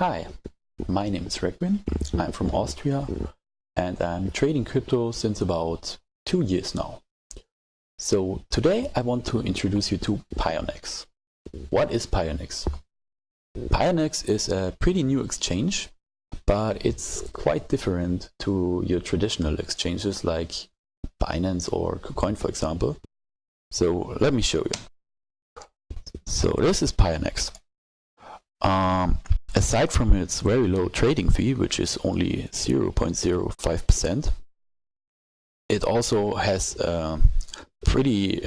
Hi, my name is Requin. I'm from Austria and I'm trading crypto since about 2 years now. So today I want to introduce you to Pionex. What is Pionex? Pionex is a pretty new exchange, but it's quite different to your traditional exchanges like Binance or KuCoin, for example. So let me show you. So this is Pionex. Aside from its very low trading fee, which is only 0.05%, it also has pretty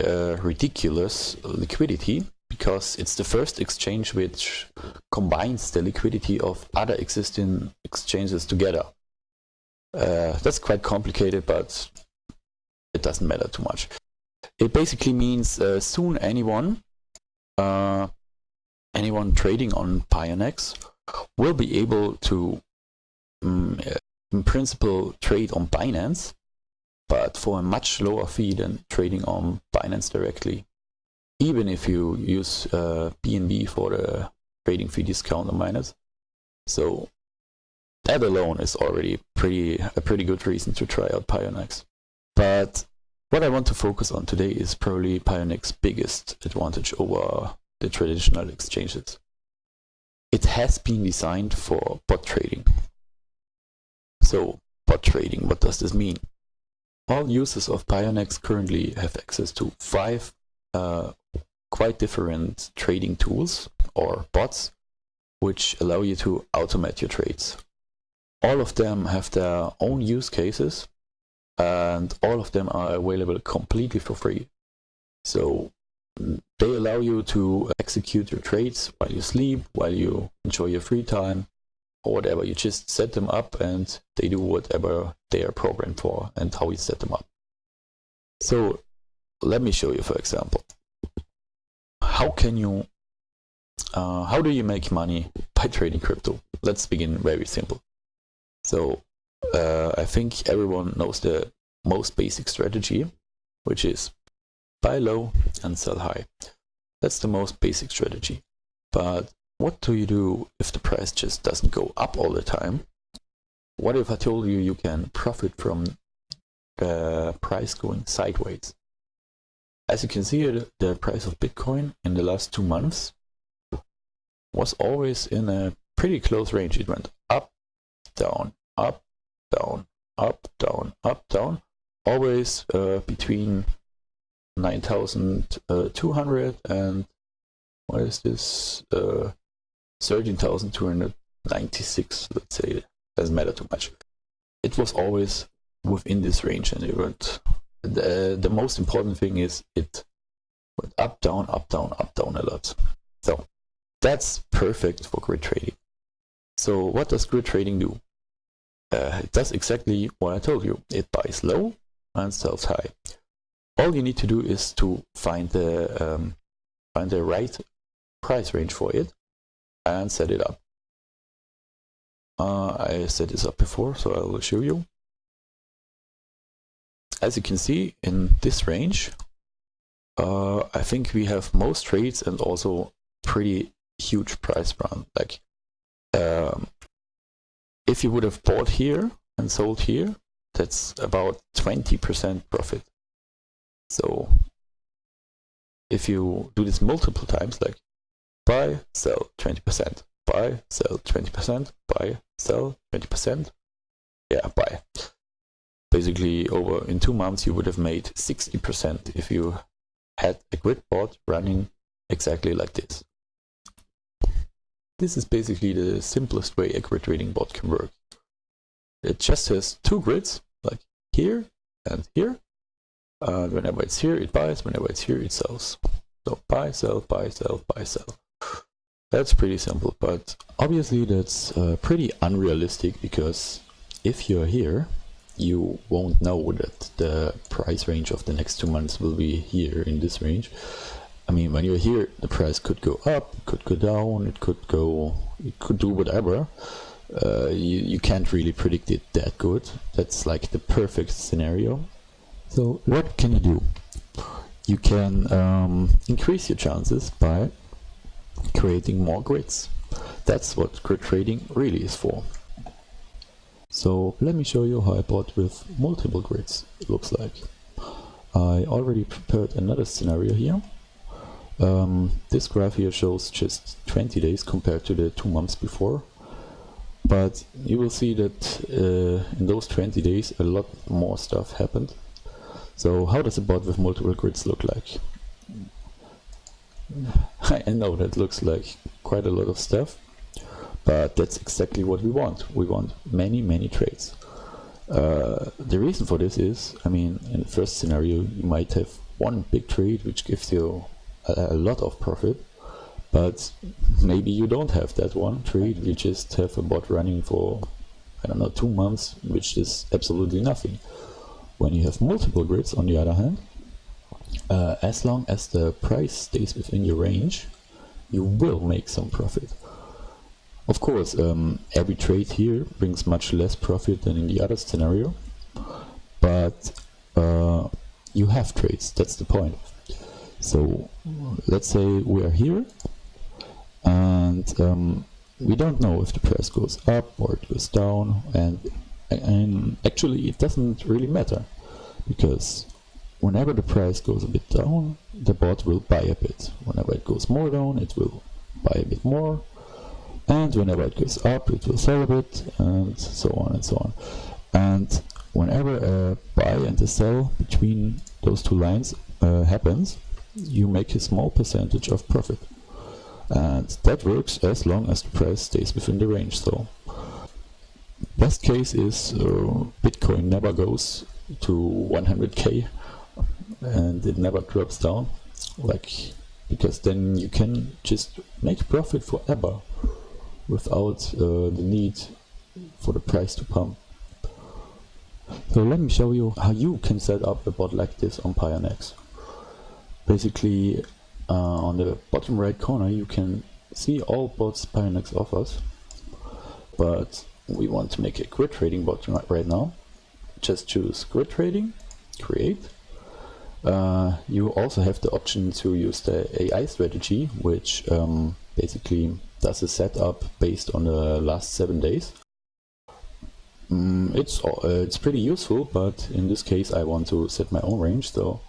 ridiculous liquidity because it's the first exchange which combines the liquidity of other existing exchanges together. That's quite complicated, but it doesn't matter too much. It basically means soon anyone trading on Pionex will be able to, in principle, trade on Binance, but for a much lower fee than trading on Binance directly. Even if you use BNB for the trading fee discount on Binance. So that alone is already a pretty good reason to try out Pionex. But what I want to focus on today is probably Pionex's biggest advantage over the traditional exchanges. It has been designed for bot trading. So bot trading, what does this mean? All users of Pionex currently have access to 5 quite different trading tools or bots, which allow you to automate your trades. All of them have their own use cases, and all of them are available completely for free. So they allow you to execute your trades while you sleep, while you enjoy your free time, or whatever. You just set them up and they do whatever they are programmed for and how you set them up. So let me show you, for example. How do you make money by trading crypto? Let's begin very simple. So I think everyone knows the most basic strategy, which is buy low and sell high. That's the most basic strategy. But what do you do if the price just doesn't go up all the time? What if I told you you can profit from the price going sideways? As you can see here, the price of Bitcoin in the last 2 months was always in a pretty close range. It went up, down, up, down, up, down, up, down, always between 9,200 and what is this? 13,296, let's say. Doesn't matter too much. It was always within this range, and it went. The most important thing is it went up, down, up, down, up, down a lot. So that's perfect for grid trading. So what does grid trading do? It does exactly what I told you. It buys low and sells high. All you need to do is to find the right price range for it and set it up. I set this up before, so I will show you. As you can see, in this range, I think we have most trades and also pretty huge price run. Like, if you would have bought here and sold here, that's about 20% profit. So if you do this multiple times, like buy, sell 20%, buy, sell 20%, buy, sell 20%, yeah, buy. Basically, in 2 months, you would have made 60% if you had a grid bot running exactly like this. This is basically the simplest way a grid trading bot can work. It just has 2 grids, like here and here. Whenever it's here, it buys. Whenever it's here, it sells. So buy, sell, buy, sell, buy, sell. That's pretty simple, but obviously that's pretty unrealistic, because if you're here, you won't know that the price range of the next 2 months will be here in this range. I mean, when you're here, the price could go up, it could go down, it could do whatever. You can't really predict it that good. That's like the perfect scenario. So what can you do? You can increase your chances by creating more grids. That's what grid trading really is for. So let me show you how a bot with multiple grids looks like. I already prepared another scenario here. This graph here shows just 20 days compared to the 2 months before. But you will see that in those 20 days a lot more stuff happened. So how does a bot with multiple grids look like? I know that looks like quite a lot of stuff, but that's exactly what we want. We want many trades. The reason for this is, I mean, in the first scenario you might have one big trade which gives you a lot of profit, but maybe you don't have that one trade, you just have a bot running for, I don't know, 2 months, which is absolutely nothing. When you have multiple grids, on the other hand, as long as the price stays within your range, you will make some profit. Of course, every trade here brings much less profit than in the other scenario, but you have trades, that's the point. So let's say we are here and we don't know if the price goes up or it goes down, and actually it doesn't really matter, because whenever the price goes a bit down, the bot will buy a bit. Whenever it goes more down, it will buy a bit more, and whenever it goes up, it will sell a bit, and so on and so on. And whenever a buy and a sell between those two lines happens, you make a small percentage of profit, and that works as long as the price stays within the range. So best case is Bitcoin never goes to 100k and it never drops down, because then you can just make profit forever without the need for the price to pump. So let me show you how you can set up a bot like this on Pionex. Basically, on the bottom right corner you can see all bots Pionex offers, but we want to make a grid trading bot right now. Just choose grid trading, create. You also have the option to use the AI strategy, which basically does a setup based on the last 7 days. It's pretty useful, but in this case I want to set my own range. So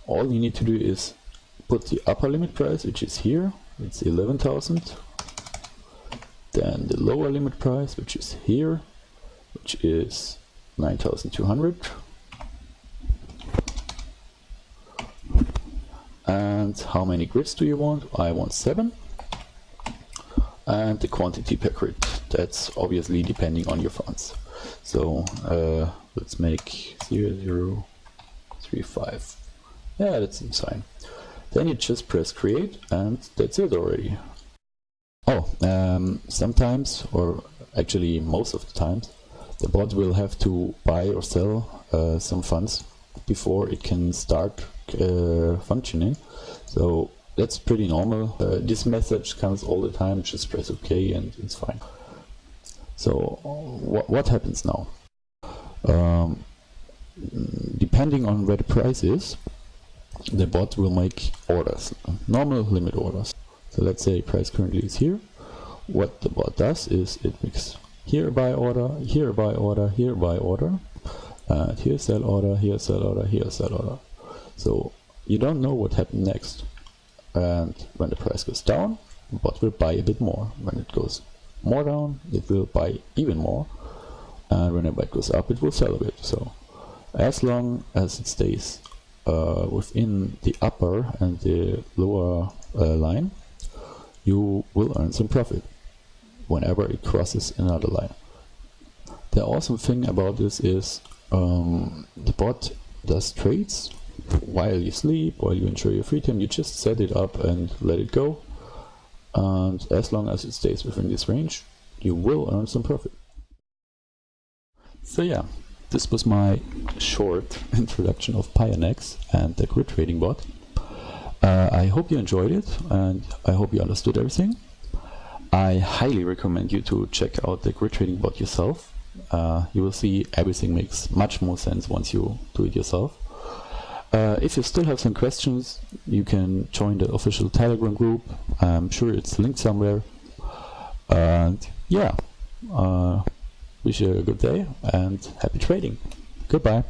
all you need to do is put the upper limit price, which is here, it's 11,000. Then the lower limit price, which is here, which is 9,200. And how many grids do you want? I want 7. And the quantity per grid, that's obviously depending on your funds. So let's make 0035. Yeah, that seems fine. Then you just press create and that's it already. Oh, sometimes, or actually most of the times, the bot will have to buy or sell some funds before it can start functioning. So that's pretty normal. This message comes all the time, just press OK and it's fine. So what happens now? Depending on where the price is, the bot will make orders, normal limit orders. So let's say price currently is here. What the bot does is it makes here buy order, here buy order, here buy order, and here sell order, here sell order, here sell order. So you don't know what happened next. And when the price goes down, the bot will buy a bit more. When it goes more down, it will buy even more. And whenever it goes up, it will sell a bit. So as long as it stays within the upper and the lower line, you will earn some profit whenever it crosses another line. The awesome thing about this is the bot does trades while you sleep, while you enjoy your free time. You just set it up and let it go, and as long as it stays within this range, you will earn some profit. So yeah, this was my short introduction of Pionex and the grid trading bot. I hope you enjoyed it and I hope you understood everything. I highly recommend you to check out the grid trading bot yourself. You will see everything makes much more sense once you do it yourself. If you still have some questions, you can join the official Telegram group. I'm sure it's linked somewhere. And yeah, wish you a good day and happy trading. Goodbye.